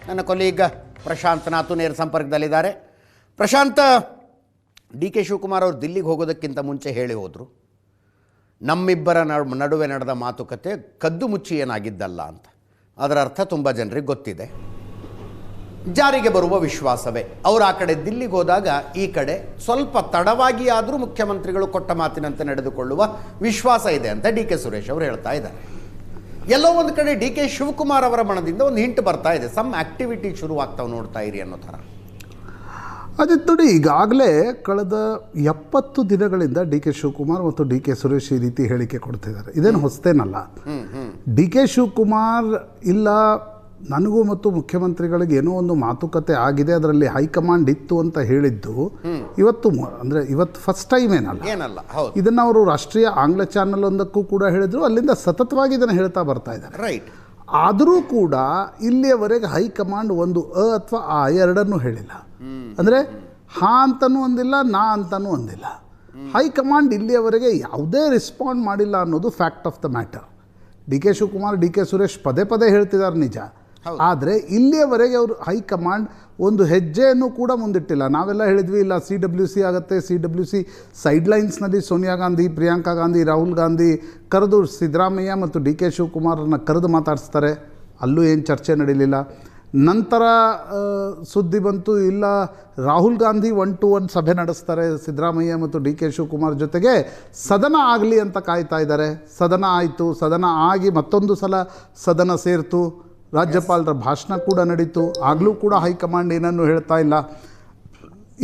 ನನ್ನ ಕೊಲೀಗ್ ಪ್ರಶಾಂತ್ ನಾತು ನೇರ ಸಂಪರ್ಕದಲ್ಲಿದ್ದಾರೆ. ಪ್ರಶಾಂತ್, ಡಿ ಕೆ ಶಿವಕುಮಾರ್ ಅವರು ದಿಲ್ಲಿಗೆ ಹೋಗೋದಕ್ಕಿಂತ ಮುಂಚೆ ಹೇಳಿ ಹೋದರು, ನಮ್ಮಿಬ್ಬರ ನಡುವೆ ನಡೆದ ಮಾತುಕತೆ ಕದ್ದು ಮುಚ್ಚಿ ಏನಾಗಿದ್ದಲ್ಲ ಅಂತ. ಅದರ ಅರ್ಥ ತುಂಬ ಜನರಿಗೆ ಗೊತ್ತಿದೆ, ಜಾರಿಗೆ ಬರುವ ವಿಶ್ವಾಸವೇ. ಅವರು ಆ ಕಡೆ ದಿಲ್ಲಿಗೆ ಹೋದಾಗ ಈ ಕಡೆ ಸ್ವಲ್ಪ ತಡವಾಗಿ ಆದರೂ ಮುಖ್ಯಮಂತ್ರಿಗಳು ಕೊಟ್ಟ ಮಾತಿನಂತೆ ನಡೆದುಕೊಳ್ಳುವ ವಿಶ್ವಾಸ ಇದೆ ಅಂತ ಡಿ ಕೆ ಸುರೇಶ್ ಅವರು ಹೇಳ್ತಾ ಇದ್ದಾರೆ. ಎಲ್ಲೋ ಒಂದು ಕಡೆ ಡಿ ಕೆ ಶಿವಕುಮಾರ್ ಅವರ ಮನದಿಂದ ಒಂದು ಹಿಂಟ್ ಬರ್ತಾ ಇದೆ, ಸಮ್ ಆಕ್ಟಿವಿಟಿ ಶುರುವಾಗ್ತಾವೆ ನೋಡ್ತಾ ಇರಿ ಅನ್ನೋ ಥರ. ಅದೇ ನೋಡಿ, ಈಗಾಗಲೇ ಕಳೆದ 70 ದಿನಗಳಿಂದ ಡಿ ಕೆ ಶಿವಕುಮಾರ್ ಮತ್ತು ಡಿ ಕೆ ಸುರೇಶ್ ಈ ರೀತಿ ಹೇಳಿಕೆ ಕೊಡ್ತಿದ್ದಾರೆ. ಇದೇನು ಹೊಸತೇನಲ್ಲ. ಡಿ ಕೆ ಶಿವಕುಮಾರ್ ಇಲ್ಲ, ನನಗೂ ಮತ್ತು ಮುಖ್ಯಮಂತ್ರಿಗಳಿಗೆ ಏನೋ ಒಂದು ಮಾತುಕತೆ ಆಗಿದೆ, ಅದರಲ್ಲಿ ಹೈಕಮಾಂಡ್ ಇತ್ತು ಅಂತ ಹೇಳಿದ್ದು ಇವತ್ತು ಫಸ್ಟ್ ಟೈಮ್ ಏನಲ್ಲ. ಇದನ್ನು ಅವರು ರಾಷ್ಟ್ರೀಯ ಆಂಗ್ಲ ಚಾನಲ್ ಒಂದಕ್ಕೂ ಕೂಡ ಹೇಳಿದ್ರು, ಅಲ್ಲಿಂದ ಸತತವಾಗಿ ಇದನ್ನು ಹೇಳ್ತಾ ಬರ್ತಾ ಇದ್ದಾರೆ. ರೈಟ್. ಆದರೂ ಕೂಡ ಇಲ್ಲಿಯವರೆಗೆ ಹೈಕಮಾಂಡ್ ಒಂದು ಅಥವಾ ಆ ಎರಡನ್ನೂ ಹೇಳಿಲ್ಲ. ಅಂದರೆ ಹಾ ಅಂತನೂ ಒಂದಿಲ್ಲ, ನಾ ಅಂತನೂ ಒಂದಿಲ್ಲ. ಹೈಕಮಾಂಡ್ ಇಲ್ಲಿಯವರೆಗೆ ಯಾವುದೇ ರೆಸ್ಪಾಂಡ್ ಮಾಡಿಲ್ಲ ಅನ್ನೋದು fact of the matter. D K Shivakumar, D K Suresh ಪದೇ ಪದೇ ಹೇಳ್ತಿದ್ದಾರೆ ನಿಜ, ಆದರೆ ಇಲ್ಲಿಯವರೆಗೆ ಅವರು ಹೈಕಮಾಂಡ್ ಒಂದು ಹೆಜ್ಜೆಯನ್ನು ಕೂಡ ಮುಂದಿಟ್ಟಿಲ್ಲ. ನಾವೆಲ್ಲ ಹೇಳಿದ್ವಿ ಇಲ್ಲ CWC ಆಗುತ್ತೆ, CWC ಸೈಡ್ಲೈನ್ಸ್ನಲ್ಲಿ ಸೋನಿಯಾ ಗಾಂಧಿ, ಪ್ರಿಯಾಂಕಾ ಗಾಂಧಿ, ರಾಹುಲ್ ಗಾಂಧಿ ಕರೆದು ಸಿದ್ದರಾಮಯ್ಯ ಮತ್ತು ಡಿ ಕೆ ಶಿವಕುಮಾರನ್ನ ಕರೆದು ಮಾತಾಡಿಸ್ತಾರೆ. ಅಲ್ಲೂ ಏನು ಚರ್ಚೆ ನಡೀಲಿಲ್ಲ. ನಂತರ ಸುದ್ದಿ ಬಂತು, ಇಲ್ಲ ರಾಹುಲ್ ಗಾಂಧಿ 1-to-1 ಸಭೆ ನಡೆಸ್ತಾರೆ ಸಿದ್ದರಾಮಯ್ಯ ಮತ್ತು ಡಿ ಕೆ ಶಿವಕುಮಾರ್ ಜೊತೆಗೆ, ಸದನ ಆಗಲಿ ಅಂತ ಕಾಯ್ತಾ ಇದ್ದಾರೆ. ಸದನ ಆಯಿತು, ಸದನ ಆಗಿ ಮತ್ತೊಂದು ಸಲ ಸದನ ಸೇರ್ತು, ರಾಜ್ಯಪಾಲರ ಭಾಷಣ ಕೂಡ ನಡೀತು. ಆಗಲೂ ಕೂಡ ಹೈಕಮಾಂಡ್ ಏನನ್ನು ಹೇಳ್ತಾ ಇಲ್ಲ.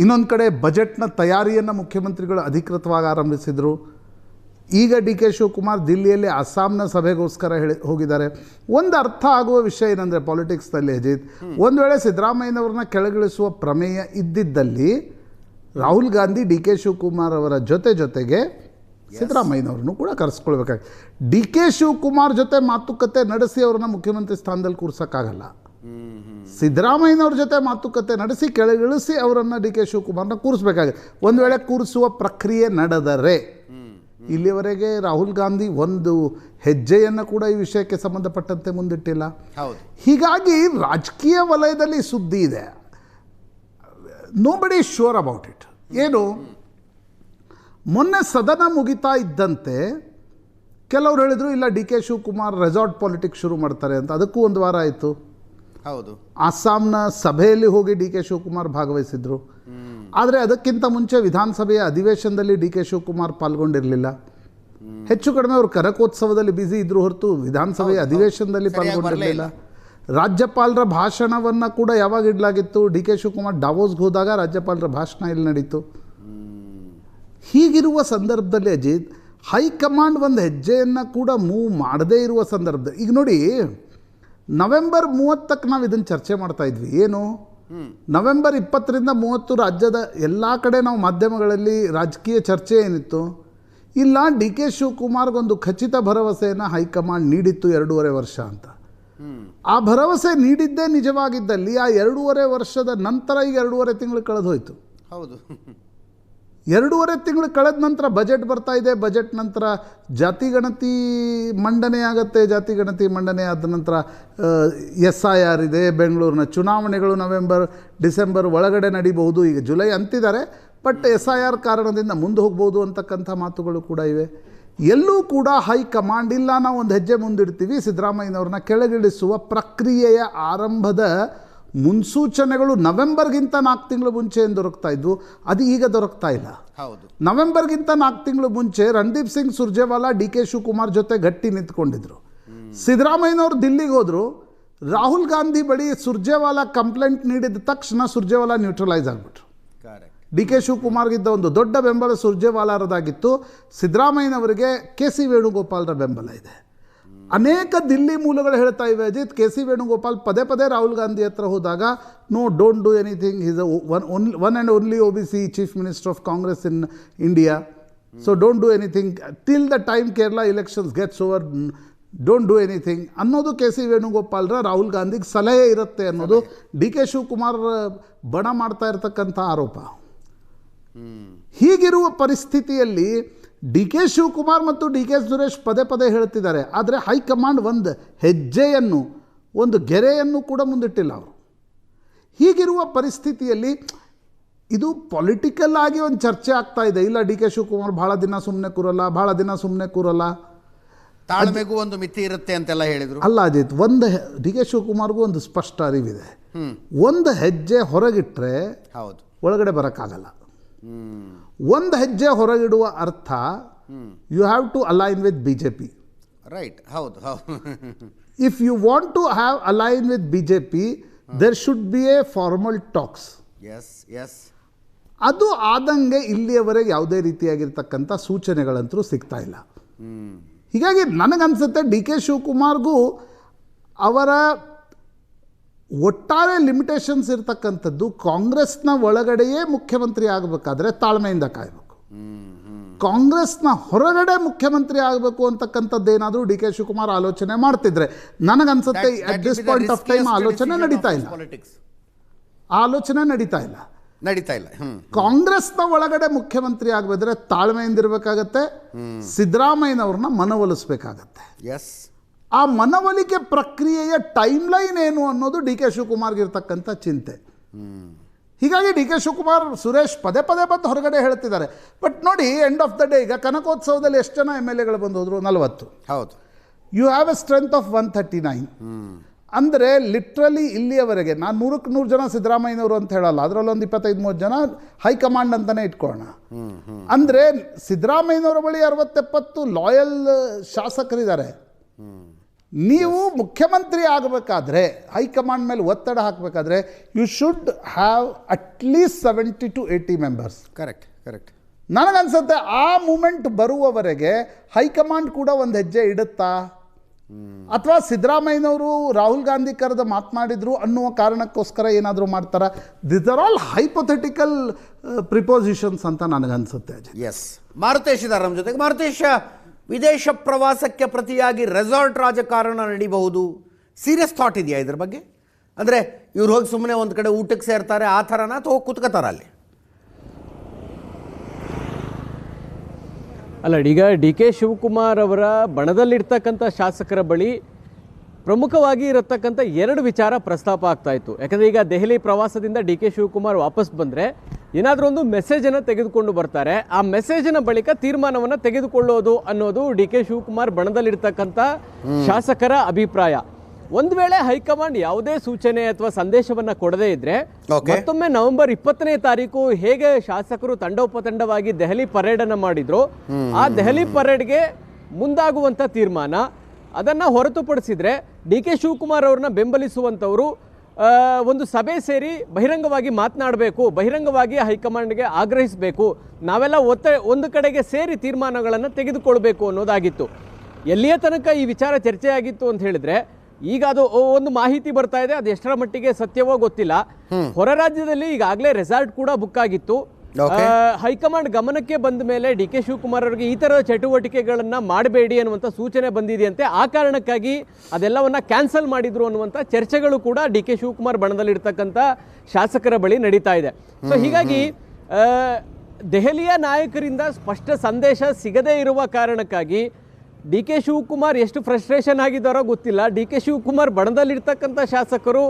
ಇನ್ನೊಂದು ಕಡೆ ಬಜೆಟ್ನ ತಯಾರಿಯನ್ನು ಮುಖ್ಯಮಂತ್ರಿಗಳು ಅಧಿಕೃತವಾಗಿ ಆರಂಭಿಸಿದರು. ಈಗ ಡಿ ಕೆ ಶಿವಕುಮಾರ್ ದಿಲ್ಲಿಯಲ್ಲಿ ಅಸ್ಸಾಂನ ಸಭೆಗೋಸ್ಕರ ಹೋಗಿದ್ದಾರೆ. ಒಂದು ಅರ್ಥ ಆಗುವ ವಿಷಯ ಏನಂದರೆ ಪಾಲಿಟಿಕ್ಸ್ನಲ್ಲಿ ಅಜಿತ್, ಒಂದು ವೇಳೆ ಸಿದ್ದರಾಮಯ್ಯನವ್ರನ್ನ ಕೆಳಗಿಳಿಸುವ ಪ್ರಮೇಯ ಇದ್ದಿದ್ದಲ್ಲಿ ರಾಹುಲ್ ಗಾಂಧಿ ಡಿ ಕೆ ಶಿವಕುಮಾರ್ ಅವರ ಜೊತೆಗೆ ಸಿದ್ದರಾಮಯ್ಯನವ್ರನ್ನು ಕೂಡ ಕರೆಸ್ಕೊಳ್ಬೇಕಾಗಿ, ಡಿ ಕೆ ಶಿವಕುಮಾರ್ ಜೊತೆ ಮಾತುಕತೆ ನಡೆಸಿ ಅವ್ರನ್ನ ಮುಖ್ಯಮಂತ್ರಿ ಸ್ಥಾನದಲ್ಲಿ ಕೂರ್ಸೋಕ್ಕಾಗಲ್ಲ. ಸಿದ್ದರಾಮಯ್ಯನವ್ರ ಜೊತೆ ಮಾತುಕತೆ ನಡೆಸಿ ಕೆಳಗಿಳಿಸಿ ಅವರನ್ನು ಡಿ ಕೆ ಶಿವಕುಮಾರ್ನ ಕೂರಿಸ್ಬೇಕಾಗಿದೆ. ಒಂದು ವೇಳೆ ಕೂರಿಸುವ ಪ್ರಕ್ರಿಯೆ ನಡೆದರೆ, ಇಲ್ಲಿವರೆಗೆ ರಾಹುಲ್ ಗಾಂಧಿ ಒಂದು ಹೆಜ್ಜೆಯನ್ನು ಕೂಡ ಈ ವಿಷಯಕ್ಕೆ ಸಂಬಂಧಪಟ್ಟಂತೆ ಮುಂದಿಟ್ಟಿಲ್ಲ. ಹೀಗಾಗಿ ರಾಜಕೀಯ ವಲಯದಲ್ಲಿ ಸುದ್ದಿ ಇದೆ. Nobody is sure about it. ಏನು, ಮೊನ್ನೆ ಸದನ ಮುಗಿತಾ ಇದ್ದಂತೆ ಕೆಲವರು ಹೇಳಿದರು ಇಲ್ಲ D K Shivakumar resort politics ಶುರು ಮಾಡ್ತಾರೆ ಅಂತ. ಅದಕ್ಕೂ ಒಂದು ವಾರ ಆಯಿತು. ಹೌದು, ಅಸ್ಸಾಂನ ಸಭೆಯಲ್ಲಿ ಹೋಗಿ ಡಿ ಕೆ ಶಿವಕುಮಾರ್ ಭಾಗವಹಿಸಿದ್ರು. ಆದರೆ ಅದಕ್ಕಿಂತ ಮುಂಚೆ ವಿಧಾನಸಭೆಯ ಅಧಿವೇಶನದಲ್ಲಿ ಡಿ ಕೆ ಶಿವಕುಮಾರ್ ಪಾಲ್ಗೊಂಡಿರಲಿಲ್ಲ. ಹೆಚ್ಚು ಕಡಿಮೆ ಅವರು ಕರಕೋತ್ಸವದಲ್ಲಿ ಬ್ಯುಸಿ ಇದ್ರು ಹೊರತು ವಿಧಾನಸಭೆಯ ಅಧಿವೇಶನದಲ್ಲಿ ಪಾಲ್ಗೊಂಡಿರಲಿಲ್ಲ. ರಾಜ್ಯಪಾಲರ ಭಾಷಣವನ್ನು ಕೂಡ ಯಾವಾಗ ಇಡಲಾಗಿತ್ತು, ಡಿ ಕೆ ಶಿವಕುಮಾರ್ ಡಾವೋಸ್ಗೆ ಹೋದಾಗ ರಾಜ್ಯಪಾಲರ ಭಾಷಣ ಇಲ್ಲಿ ನಡೀತು. ಹೀಗಿರುವ ಸಂದರ್ಭದಲ್ಲಿ ಅಜಿತ್, ಹೈಕಮಾಂಡ್ ಒಂದು ಹೆಜ್ಜೆಯನ್ನು ಕೂಡ ಮೂವ್ ಮಾಡದೇ ಇರುವ ಸಂದರ್ಭದಲ್ಲಿ, ಈಗ ನೋಡಿ ನವೆಂಬರ್ 30ಕ್ಕೆ ನಾವು ಇದನ್ನು ಚರ್ಚೆ ಮಾಡ್ತಾ ಇದ್ವಿ. ಏನು, ನವೆಂಬರ್ 20ರಿಂದ 30 ರಾಜ್ಯದ ಎಲ್ಲ ಕಡೆ ನಾವು ಮಾಧ್ಯಮಗಳಲ್ಲಿ ರಾಜಕೀಯ ಚರ್ಚೆ ಏನಿತ್ತು, ಇಲ್ಲ ಡಿ ಕೆ ಶಿವಕುಮಾರ್ಗೊಂದು ಖಚಿತ ಭರವಸೆಯನ್ನು ಹೈಕಮಾಂಡ್ ನೀಡಿತ್ತು 2.5 ವರ್ಷ ಅಂತ. ಆ ಭರವಸೆ ನೀಡಿದ್ದೇ ನಿಜವಾಗಿದ್ದಲ್ಲಿ ಆ 2.5 ವರ್ಷದ ನಂತರ ಈಗ 2.5 ತಿಂಗಳು ಕಳೆದು ಹೋಯಿತು. ಹೌದು, 2.5 ತಿಂಗಳು ಕಳೆದ ನಂತರ ಬಜೆಟ್ ಬರ್ತಾ ಇದೆ. ಬಜೆಟ್ ನಂತರ ಜಾತಿ ಗಣತಿ ಮಂಡನೆ ಆಗುತ್ತೆ. ಜಾತಿ ಗಣತಿ ಮಂಡನೆ ಆದ ನಂತರ SIR ಇದೆ. ಬೆಂಗಳೂರಿನ ಚುನಾವಣೆಗಳು ನವೆಂಬರ್ ಡಿಸೆಂಬರ್ ಒಳಗಡೆ ನಡೀಬಹುದು. ಈಗ ಜುಲೈ ಅಂತಿದ್ದಾರೆ, ಬಟ್ SIR ಕಾರಣದಿಂದ ಮುಂದೆ ಹೋಗ್ಬೋದು ಅಂತಕ್ಕಂಥ ಮಾತುಗಳು ಕೂಡ ಇವೆ. ಎಲ್ಲೂ ಕೂಡ ಹೈಕಮಾಂಡ್ ಇಲ್ಲ ನಾವು ಒಂದು ಹೆಜ್ಜೆ ಮುಂದಿಡ್ತೀವಿ, ಸಿದ್ದರಾಮಯ್ಯನವ್ರನ್ನ ಕೆಳಗಿಳಿಸುವ ಪ್ರಕ್ರಿಯೆಯ ಆರಂಭದ ಮುನ್ಸೂಚನೆಗಳು ನವೆಂಬರ್ಗಿಂತ 4 ತಿಂಗಳು ಮುಂಚೆ ಏನು ದೊರಕ್ತಾ ಇದ್ವು, ಅದು ಈಗ ದೊರಕ್ತಾ ಇಲ್ಲ. ಹೌದು, ನವೆಂಬರ್ಗಿಂತ 4 ತಿಂಗಳು ಮುಂಚೆ ರಣದೀಪ್ ಸಿಂಗ್ ಸುರ್ಜೇವಾಲಾ ಡಿ ಕೆ ಶಿವಕುಮಾರ್ ಜೊತೆ ಗಟ್ಟಿ ನಿಂತ್ಕೊಂಡಿದ್ರು. ಸಿದ್ದರಾಮಯ್ಯನವರು ದಿಲ್ಲಿಗೆ ಹೋದರು. ರಾಹುಲ್ ಗಾಂಧಿ ಬಳಿ ಸುರ್ಜೇವಾಲಾ ಕಂಪ್ಲೇಂಟ್ ನೀಡಿದ ತಕ್ಷಣ ಸುರ್ಜೇವಾಲಾ ನ್ಯೂಟ್ರಲೈಸ್ ಆಗಿಬಿಟ್ರು. ಡಿ ಕೆ ಶಿವಕುಮಾರ್ಗಿದ್ದ ಒಂದು ದೊಡ್ಡ ಬೆಂಬಲ ಸುರ್ಜೇವಾಲಾರದಾಗಿತ್ತು. ಸಿದ್ದರಾಮಯ್ಯನವರಿಗೆ KC ವೇಣುಗೋಪಾಲ್ರ ಬೆಂಬಲ ಇದೆ. ಅನೇಕ ದಿಲ್ಲಿ ಮೂಲಗಳು ಹೇಳ್ತಾ ಇವೆ ಅಜಿತ್, KC ವೇಣುಗೋಪಾಲ್ ಪದೇ ಪದೇ ರಾಹುಲ್ ಗಾಂಧಿ ಹತ್ರ ಹೋದಾಗ no don't do anything, is one and only OBC chief minister of Congress in India, so don't do anything till the time Kerala elections gets over, don't do anything ಅನ್ನೋದು KC ವೇಣುಗೋಪಾಲ್ರ ರಾಹುಲ್ ಗಾಂಧಿಗೆ ಸಲಹೆ ಇರುತ್ತೆ ಅನ್ನೋದು ಡಿ ಕೆ ಶಿವಕುಮಾರ್ ಬಣ ಮಾಡ್ತಾ ಇರತಕ್ಕಂಥ ಆರೋಪ. ಹೀಗಿರುವ ಪರಿಸ್ಥಿತಿಯಲ್ಲಿ ಡಿ ಕೆ ಶಿವಕುಮಾರ್ ಮತ್ತು ಡಿ ಕೆ ಸುರೇಶ್ ಪದೇ ಪದೇ ಹೇಳ್ತಿದ್ದಾರೆ. ಆದರೆ ಹೈಕಮಾಂಡ್ ಒಂದು ಹೆಜ್ಜೆಯನ್ನು, ಒಂದು ಗೆರೆಯನ್ನು ಕೂಡ ಮುಂದಿಟ್ಟಿಲ್ಲ ಅವರು. ಹೀಗಿರುವ ಪರಿಸ್ಥಿತಿಯಲ್ಲಿ ಇದು ಪೊಲಿಟಿಕಲ್ ಆಗಿ ಒಂದು ಚರ್ಚೆ ಆಗ್ತಾ ಇದೆ. ಇಲ್ಲ ಡಿ ಕೆ ಶಿವಕುಮಾರ್ ಭಾಳ ದಿನ ಸುಮ್ಮನೆ ಕೂರಲ್ಲ, ತಾಳ್ಮೆಗೂ ಒಂದು ಮಿತಿ ಇರುತ್ತೆ ಅಂತೆಲ್ಲ ಹೇಳಿದರು. ಅಲ್ಲ ಅಜಿತ್, ಡಿ ಕೆ ಶಿವಕುಮಾರ್ಗೂ ಒಂದು ಸ್ಪಷ್ಟ ಅರಿವಿದೆ. ಒಂದು ಹೆಜ್ಜೆ ಹೊರಗಿಟ್ರೆ ಹೌದು ಒಳಗಡೆ ಬರೋಕ್ಕಾಗಲ್ಲ. ಒಂದು ಹೆಜ್ಜೆ ಹೊರಗಿಡುವ ಅರ್ಥ you have to align with BJP. Right, ಹೌದು ಹೌದು. If you want to have align with BJP, there should be a formal talks. Yes yes. ಅದು ಆದಂಗೆ ಇಲ್ಲಿಯವರೆಗೆ ಯಾವುದೇ ರೀತಿಯಾಗಿರ್ತಕ್ಕಂಥ ಸೂಚನೆಗಳಂತೂ ಸಿಗ್ತಾ ಇಲ್ಲ. ಹೀಗಾಗಿ ನನಗನ್ಸುತ್ತೆ ಡಿ ಕೆ ಶಿವಕುಮಾರ್ಗೂ ಅವರ ಒಟ್ಟಾರೆ ಲಿಮಿಟೇಷನ್ಸ್ ಇರ್ತಕ್ಕಂಥದ್ದು ಕಾಂಗ್ರೆಸ್ನ ಒಳಗಡೆಯೇ ಮುಖ್ಯಮಂತ್ರಿ ಆಗಬೇಕಾದ್ರೆ ತಾಳ್ಮೆಯಿಂದ ಕಾಯಬೇಕು. ಕಾಂಗ್ರೆಸ್ನ ಹೊರಗಡೆ ಮುಖ್ಯಮಂತ್ರಿ ಆಗಬೇಕು ಅಂತಕ್ಕಂಥದ್ದು ಏನಾದರೂ ಡಿ ಕೆ ಶಿವಕುಮಾರ್ ಆಲೋಚನೆ ಮಾಡ್ತಿದ್ರೆ ನನಗನ್ಸುತ್ತೆ at this point of time ಆಲೋಚನೆ ನಡೀತಾ ಇಲ್ಲ. ನಡೀತಾ ಇಲ್ಲ. ಕಾಂಗ್ರೆಸ್ನ ಒಳಗಡೆ ಮುಖ್ಯಮಂತ್ರಿ ಆಗಬೇದ್ರೆ ತಾಳ್ಮೆಯಿಂದಿರಬೇಕಾಗತ್ತೆ, ಸಿದ್ದರಾಮಯ್ಯನವ್ರನ್ನ ಮನವೊಲಿಸಬೇಕಾಗತ್ತೆ. ಎಸ್, ಆ ಮನವೊಲಿಕೆ ಪ್ರಕ್ರಿಯೆಯ ಟೈಮ್ ಲೈನ್ ಏನು ಅನ್ನೋದು ಡಿ ಕೆ ಶಿವಕುಮಾರ್ಗೆ ಇರ್ತಕ್ಕಂಥ ಚಿಂತೆ. ಹೀಗಾಗಿ ಡಿ ಕೆ ಶಿವಕುಮಾರ್, ಸುರೇಶ್ ಪದೇ ಬಂದು ಹೊರಗಡೆ ಹೇಳ್ತಿದ್ದಾರೆ. ಬಟ್ ನೋಡಿ, ಎಂಡ್ ಆಫ್ ದ ಡೇ ಈಗ ಕನಕೋತ್ಸವದಲ್ಲಿ ಎಷ್ಟು ಜನ MLAಗಳು ಬಂದು ಹೋದ್ರು? 40. ಹೌದು. You have a strength of 139. ಅಂದರೆ ಲಿಟ್ರಲಿ ಇಲ್ಲಿಯವರೆಗೆ ನಾನು 100ಕ್ಕೆ 100 ಜನ ಸಿದ್ದರಾಮಯ್ಯನವರು ಅಂತ ಹೇಳಲ್ಲ, ಅದರಲ್ಲೊಂದು 25-30 ಜನ ಹೈಕಮಾಂಡ್ ಅಂತಲೇ ಇಟ್ಕೊಳ್ಳೋಣ. ಅಂದರೆ ಸಿದ್ದರಾಮಯ್ಯನವರ ಬಳಿ 60-70 ಲಾಯಲ್ ಶಾಸಕರಿದ್ದಾರೆ. ನೀವು ಮುಖ್ಯಮಂತ್ರಿ ಆಗಬೇಕಾದ್ರೆ, ಹೈಕಮಾಂಡ್ ಮೇಲೆ ಒತ್ತಡ ಹಾಕಬೇಕಾದ್ರೆ, you should have at least 70 to 80 members. Correct. ನನಗನ್ಸುತ್ತೆ ಆ ಮೂಮೆಂಟ್ ಬರುವವರೆಗೆ ಹೈಕಮಾಂಡ್ ಕೂಡ ಒಂದು ಹೆಜ್ಜೆ ಇಡುತ್ತಾ, ಅಥವಾ ಸಿದ್ದರಾಮಯ್ಯನವರು ರಾಹುಲ್ ಗಾಂಧಿ ಕರೆದು ಮಾತನಾಡಿದ್ರು ಅನ್ನುವ ಕಾರಣಕ್ಕೋಸ್ಕರ ಏನಾದರೂ ಮಾಡ್ತಾರ? This are all hypothetical prepositions ಅಂತ ನನಗನ್ಸುತ್ತೆ. ಎಸ್, ಮಾರುತೇಶ್ ಇದ್ದಾರೆ ನಮ್ಮ ಜೊತೆಗೆ. ಮಾರುತೇಶ, ವಿದೇಶ ಪ್ರವಾಸಕ್ಕೆ ಪ್ರತಿಯಾಗಿ ರೆಸಾರ್ಟ್ ರಾಜಕಾರಣ ನಡೀಬಹುದು. ಸೀರಿಯಸ್ ಥಾಟ್ ಇದೆಯಾ ಇದ್ರ ಬಗ್ಗೆ? ಅಂದರೆ ಇವ್ರು ಹೋಗಿ ಸುಮ್ಮನೆ ಒಂದು ಕಡೆ ಊಟಕ್ಕೆ ಸೇರ್ತಾರೆ ಆ ಥರನ, ಅಥವಾ ಹೋಗಿ ಕೂತ್ಕೋತಾರ ಅಲ್ಲಿ? ಅಲ್ಲ, ಈಗ ಡಿ ಕೆ ಶಿವಕುಮಾರ್ ಅವರ ಬಣದಲ್ಲಿರ್ತಕ್ಕಂಥ ಶಾಸಕರ ಬಳಿ ಪ್ರಮುಖವಾಗಿ ಇರತಕ್ಕಂಥ 2 ವಿಚಾರ ಪ್ರಸ್ತಾಪ ಆಗ್ತಾ ಇತ್ತು. ಯಾಕಂದರೆ ಈಗ ದೆಹಲಿ ಪ್ರವಾಸದಿಂದ ಡಿ ಕೆ ಶಿವಕುಮಾರ್ ವಾಪಸ್ ಬಂದರೆ ಏನಾದರೂ ಒಂದು ಮೆಸೇಜನ್ನು ತೆಗೆದುಕೊಂಡು ಬರ್ತಾರೆ. ಆ ಮೆಸೇಜಿನ ಬಳಿಕ ತೀರ್ಮಾನವನ್ನು ತೆಗೆದುಕೊಳ್ಳೋದು ಅನ್ನೋದು ಡಿ ಕೆ ಶಿವಕುಮಾರ್ ಬಣದಲ್ಲಿರ್ತಕ್ಕಂಥ ಶಾಸಕರ ಅಭಿಪ್ರಾಯ. ಒಂದು ವೇಳೆ ಹೈಕಮಾಂಡ್ ಯಾವುದೇ ಸೂಚನೆ ಅಥವಾ ಸಂದೇಶವನ್ನು ಕೊಡದೇ ಇದ್ರೆ ಮತ್ತೊಮ್ಮೆ ನವೆಂಬರ್ 20ನೇ ತಾರೀಕು ಹೇಗೆ ಶಾಸಕರು ತಂಡೋಪತಂಡವಾಗಿ ದೆಹಲಿ ಪರೇಡನ್ನು ಮಾಡಿದ್ರು, ಆ ದೆಹಲಿ ಪರೇಡ್ಗೆ ಮುಂದಾಗುವಂಥ ತೀರ್ಮಾನ, ಅದನ್ನು ಹೊರತುಪಡಿಸಿದ್ರೆ ಡಿ ಕೆ ಶಿವಕುಮಾರ್ ಅವ್ರನ್ನ ಬೆಂಬಲಿಸುವಂಥವರು ಒಂದು ಸಭೆ ಸೇರಿ ಬಹಿರಂಗವಾಗಿ ಮಾತನಾಡಬೇಕು, ಬಹಿರಂಗವಾಗಿ ಹೈಕಮಾಂಡ್ಗೆ ಆಗ್ರಹಿಸಬೇಕು, ನಾವೆಲ್ಲ ಒಂದು ಕಡೆಗೆ ಸೇರಿ ತೀರ್ಮಾನಗಳನ್ನು ತೆಗೆದುಕೊಳ್ಬೇಕು ಅನ್ನೋದಾಗಿತ್ತು. ಎಲ್ಲಿಯ ತನಕ ಈ ವಿಚಾರ ಚರ್ಚೆ ಆಗಿತ್ತು ಅಂತ ಹೇಳಿದ್ರೆ, ಈಗ ಅದು ಒಂದು ಮಾಹಿತಿ ಬರ್ತಾ ಇದೆ, ಅದು ಎಷ್ಟರ ಮಟ್ಟಿಗೆ ಸತ್ಯವೋ ಗೊತ್ತಿಲ್ಲ. ಹೊರ ರಾಜ್ಯದಲ್ಲಿ ಈಗಾಗಲೇ ರೆಸಾರ್ಟ್ ಕೂಡ ಬುಕ್ ಆಗಿತ್ತು. ಹೈಕಮಾಂಡ್ ಗಮನಕ್ಕೆ ಬಂದ ಮೇಲೆ ಡಿ ಕೆ ಶಿವಕುಮಾರ್ ಅವರಿಗೆ ಈ ಥರದ ಚಟುವಟಿಕೆಗಳನ್ನು ಮಾಡಬೇಡಿ ಅನ್ನುವಂಥ ಸೂಚನೆ ಬಂದಿದೆಯಂತೆ. ಆ ಕಾರಣಕ್ಕಾಗಿ ಅದೆಲ್ಲವನ್ನ ಕ್ಯಾನ್ಸಲ್ ಮಾಡಿದ್ರು ಅನ್ನುವಂಥ ಚರ್ಚೆಗಳು ಕೂಡ ಡಿ ಕೆ ಶಿವಕುಮಾರ್ ಬಣದಲ್ಲಿರ್ತಕ್ಕಂಥ ಶಾಸಕರ ಬಳಿ ನಡೀತಾ ಇದೆ. ಸೊ ಹೀಗಾಗಿ ದೆಹಲಿಯ ನಾಯಕರಿಂದ ಸ್ಪಷ್ಟ ಸಂದೇಶ ಸಿಗದೇ ಇರುವ ಕಾರಣಕ್ಕಾಗಿ ಡಿ ಕೆ ಶಿವಕುಮಾರ್ ಎಷ್ಟು ಫ್ರಸ್ಟ್ರೇಷನ್ ಆಗಿದ್ದಾರೋ ಗೊತ್ತಿಲ್ಲ. ಡಿ ಕೆ ಶಿವಕುಮಾರ್ ಬಣದಲ್ಲಿರ್ತಕ್ಕಂಥ ಶಾಸಕರು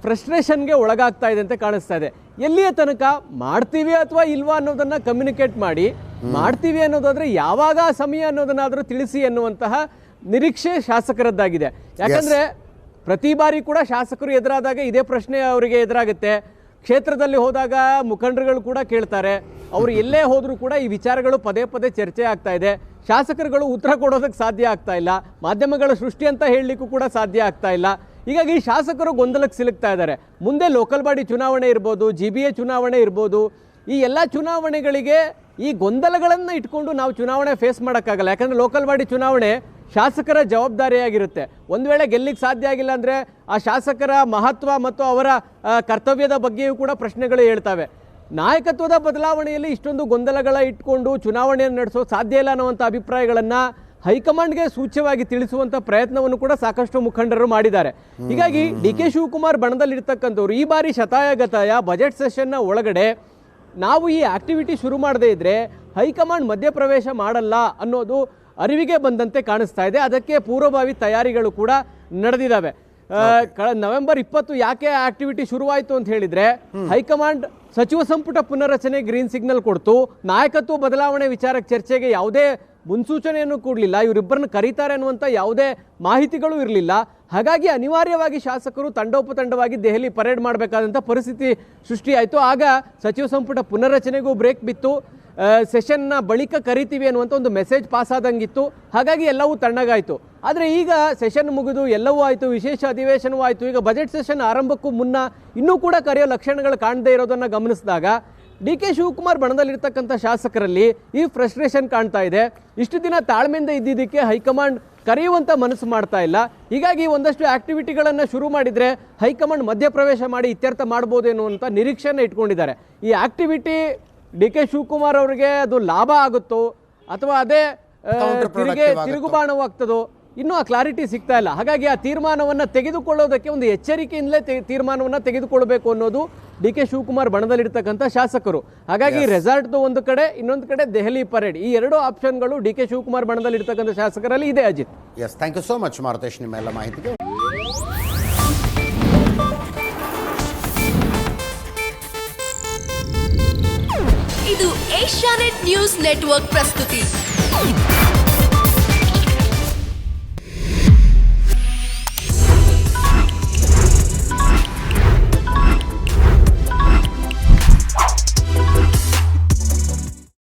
ಫ್ರಸ್ಟ್ರೇಷನ್ಗೆ ಒಳಗಾಗ್ತಾ ಇದೆ ಅಂತ ಕಾಣಿಸ್ತಾ ಇದೆ. ಎಲ್ಲಿಯ ತನಕ ಮಾಡ್ತೀವಿ ಅಥವಾ ಇಲ್ವಾ ಅನ್ನೋದನ್ನು ಕಮ್ಯುನಿಕೇಟ್ ಮಾಡಿ, ಮಾಡ್ತೀವಿ ಅನ್ನೋದಾದರೆ ಯಾವಾಗ ಸಮಯ ಅನ್ನೋದನ್ನಾದರೂ ತಿಳಿಸಿ ಅನ್ನುವಂತಹ ನಿರೀಕ್ಷೆ ಶಾಸಕರದ್ದಾಗಿದೆ. ಯಾಕಂದರೆ ಪ್ರತಿ ಬಾರಿ ಕೂಡ ಶಾಸಕರು ಎದುರಾದಾಗ ಇದೇ ಪ್ರಶ್ನೆ ಅವರಿಗೆ ಎದುರಾಗುತ್ತೆ. ಕ್ಷೇತ್ರದಲ್ಲಿ ಹೋದಾಗ ಮುಖಂಡರುಗಳು ಕೂಡ ಕೇಳ್ತಾರೆ. ಅವರು ಎಲ್ಲೇ ಹೋದರೂ ಕೂಡ ಈ ವಿಚಾರಗಳು ಪದೇ ಚರ್ಚೆ ಆಗ್ತಾ ಇದೆ. ಶಾಸಕರುಗಳು ಉತ್ತರ ಕೊಡೋದಕ್ಕೆ ಸಾಧ್ಯ ಆಗ್ತಾ ಇಲ್ಲ, ಮಾಧ್ಯಮಗಳ ಸೃಷ್ಟಿ ಅಂತ ಹೇಳಲಿಕ್ಕೂ ಕೂಡ ಸಾಧ್ಯ ಆಗ್ತಾ ಇಲ್ಲ. ಹೀಗಾಗಿ ಶಾಸಕರು ಗೊಂದಲಕ್ಕೆ ಸಿಲುಕ್ತಾ ಇದ್ದಾರೆ. ಮುಂದೆ ಲೋಕಲ್ ಬಾಡಿ ಚುನಾವಣೆ ಇರ್ಬೋದು, GBA ಚುನಾವಣೆ ಇರ್ಬೋದು, ಈ ಎಲ್ಲ ಚುನಾವಣೆಗಳಿಗೆ ಈ ಗೊಂದಲಗಳನ್ನು ಇಟ್ಕೊಂಡು ನಾವು ಚುನಾವಣೆ ಫೇಸ್ ಮಾಡೋಕ್ಕಾಗಲ್ಲ. ಯಾಕಂದರೆ ಲೋಕಲ್ ಬಾಡಿ ಚುನಾವಣೆ ಶಾಸಕರ ಜವಾಬ್ದಾರಿಯಾಗಿರುತ್ತೆ. ಒಂದು ವೇಳೆ ಗೆಲ್ಲಿಕ್ಕೆ ಸಾಧ್ಯ ಆಗಿಲ್ಲ ಅಂದರೆ ಆ ಶಾಸಕರ ಮಹತ್ವ ಮತ್ತು ಅವರ ಕರ್ತವ್ಯದ ಬಗ್ಗೆಯೂ ಕೂಡ ಪ್ರಶ್ನೆಗಳು ಹೇಳ್ತವೆ. ನಾಯಕತ್ವದ ಬದಲಾವಣೆಯಲ್ಲಿ ಇಷ್ಟೊಂದು ಗೊಂದಲಗಳ ಇಟ್ಕೊಂಡು ಚುನಾವಣೆಯನ್ನು ನಡೆಸೋ ಸಾಧ್ಯ ಇಲ್ಲ ಅನ್ನುವಂಥ ಅಭಿಪ್ರಾಯಗಳನ್ನು ಹೈಕಮಾಂಡ್ಗೆ ಸೂಚ್ಯವಾಗಿ ತಿಳಿಸುವಂಥ ಪ್ರಯತ್ನವನ್ನು ಕೂಡ ಸಾಕಷ್ಟು ಮುಖಂಡರು ಮಾಡಿದ್ದಾರೆ. ಹೀಗಾಗಿ ಡಿ ಕೆ ಶಿವಕುಮಾರ್ ಬಣದಲ್ಲಿರ್ತಕ್ಕಂಥವ್ರು ಈ ಬಾರಿ ಶತಾಯಗತಾಯ ಬಜೆಟ್ ಸೆಷನ್ನ ಒಳಗಡೆ ನಾವು ಈ ಆಕ್ಟಿವಿಟಿ ಶುರು ಮಾಡದೇ ಇದ್ದರೆ ಹೈಕಮಾಂಡ್ ಮಧ್ಯಪ್ರವೇಶ ಮಾಡಲ್ಲ ಅನ್ನೋದು ಅರಿವಿಗೆ ಬಂದಂತೆ ಕಾಣಿಸ್ತಾ ಇದೆ. ಅದಕ್ಕೆ ಪೂರ್ವಭಾವಿ ತಯಾರಿಗಳು ಕೂಡ ನಡೆದಿದ್ದಾವೆ. ನವೆಂಬರ್ 20 ಯಾಕೆ ಆಕ್ಟಿವಿಟಿ ಶುರುವಾಯಿತು ಅಂತ ಹೇಳಿದ್ರೆ ಹೈಕಮಾಂಡ್ ಸಚಿವ ಸಂಪುಟ ಪುನರ್ರಚನೆ ಗ್ರೀನ್ ಸಿಗ್ನಲ್ ಕೊಡ್ತು. ನಾಯಕತ್ವ ಬದಲಾವಣೆ ವಿಚಾರಕ್ಕೆ ಚರ್ಚೆಗೆ ಯಾವುದೇ ಮುನ್ಸೂಚನೆಯನ್ನು ಕೊಡಲಿಲ್ಲ. ಇವರಿಬ್ಬರನ್ನ ಕರೀತಾರೆ ಅನ್ನುವಂಥ ಯಾವುದೇ ಮಾಹಿತಿಗಳು ಇರಲಿಲ್ಲ. ಹಾಗಾಗಿ ಅನಿವಾರ್ಯವಾಗಿ ಶಾಸಕರು ತಂಡೋಪತಂಡವಾಗಿ ದೆಹಲಿ ಪರೇಡ್ ಮಾಡಬೇಕಾದಂಥ ಪರಿಸ್ಥಿತಿ ಸೃಷ್ಟಿಯಾಯಿತು. ಆಗ ಸಚಿವ ಸಂಪುಟ ಪುನರ್ರಚನೆಗೂ ಬ್ರೇಕ್ ಬಿತ್ತು. ಸೆಷನ್ನ ಬಳಿಕ ಕರಿತೀವಿ ಅನ್ನುವಂಥ ಒಂದು ಮೆಸೇಜ್ ಪಾಸ್ ಆದಂಗಿತ್ತು. ಹಾಗಾಗಿ ಎಲ್ಲವೂ ತಣ್ಣಗಾಯಿತು. ಆದರೆ ಈಗ ಸೆಷನ್ ಮುಗಿದು ಎಲ್ಲವೂ ಆಯಿತು, ವಿಶೇಷ ಅಧಿವೇಶನವೂ ಆಯಿತು. ಈಗ ಬಜೆಟ್ ಸೆಷನ್ ಆರಂಭಕ್ಕೂ ಮುನ್ನ ಇನ್ನೂ ಕೂಡ ಕರೆಯೋ ಲಕ್ಷಣಗಳು ಕಾಣದೇ ಇರೋದನ್ನು ಗಮನಿಸಿದಾಗ ಡಿ ಕೆ ಶಿವಕುಮಾರ್ ಬಣದಲ್ಲಿರ್ತಕ್ಕಂಥ ಶಾಸಕರಲ್ಲಿ ಈ ಫ್ರಸ್ಟ್ರೇಷನ್ ಕಾಣ್ತಾ ಇದೆ. ಇಷ್ಟು ದಿನ ತಾಳ್ಮೆಯಿಂದ ಇದ್ದಿದ್ದಕ್ಕೆ ಹೈಕಮಾಂಡ್ ಕರೆಯುವಂಥ ಮನಸ್ಸು ಮಾಡ್ತಾ ಇಲ್ಲ. ಹೀಗಾಗಿ ಒಂದಷ್ಟು ಆಕ್ಟಿವಿಟಿಗಳನ್ನು ಶುರು ಮಾಡಿದರೆ ಹೈಕಮಾಂಡ್ ಮಧ್ಯಪ್ರವೇಶ ಮಾಡಿ ಇತ್ಯರ್ಥ ಮಾಡ್ಬೋದು ಎನ್ನುವಂಥ ನಿರೀಕ್ಷೆಯನ್ನು ಇಟ್ಕೊಂಡಿದ್ದಾರೆ. ಈ ಆಕ್ಟಿವಿಟಿ ಡಿ ಕೆ ಶಿವಕುಮಾರ್ ಅವರಿಗೆ ಅದು ಲಾಭ ಆಗುತ್ತೋ ಅಥವಾ ಅದೇ ತಿರುಗುಬಾಣವಾಗ್ತದೋ ಇನ್ನೂ ಆ ಕ್ಲಾರಿಟಿ ಸಿಗ್ತಾ ಇಲ್ಲ. ಹಾಗಾಗಿ ಆ ತೀರ್ಮಾನವನ್ನು ತೆಗೆದುಕೊಳ್ಳೋದಕ್ಕೆ ಒಂದು ಎಚ್ಚರಿಕೆಯಿಂದಲೇ ತೀರ್ಮಾನವನ್ನು ತೆಗೆದುಕೊಳ್ಬೇಕು ಅನ್ನೋದು ಡಿ ಕೆ ಶಿವಕುಮಾರ್ ಬಣದಲ್ಲಿರ್ತಕ್ಕಂಥ ಶಾಸಕರು. ಹಾಗಾಗಿ ರೆಸಾರ್ಟ್ದು ಒಂದು ಕಡೆ, ಇನ್ನೊಂದು ಕಡೆ ದೆಹಲಿ ಪರೇಡ್, ಈ ಎರಡು ಆಪ್ಷನ್ಗಳು ಡಿ ಕೆ ಶಿವಕುಮಾರ್ ಬಣದಲ್ಲಿರ್ತಕ್ಕಂಥ ಶಾಸಕರಲ್ಲಿ ಇದೆ. Ajit, yes, thank you so much Maruthesh ನಿಮ್ಮ ಎಲ್ಲ ಮಾಹಿತಿಗೆ. ಇದು ಏಷ್ಯಾನೆಟ್ ನ್ಯೂಸ್ ನೆಟ್ವರ್ಕ್ ಪ್ರಸ್ತುತಿ.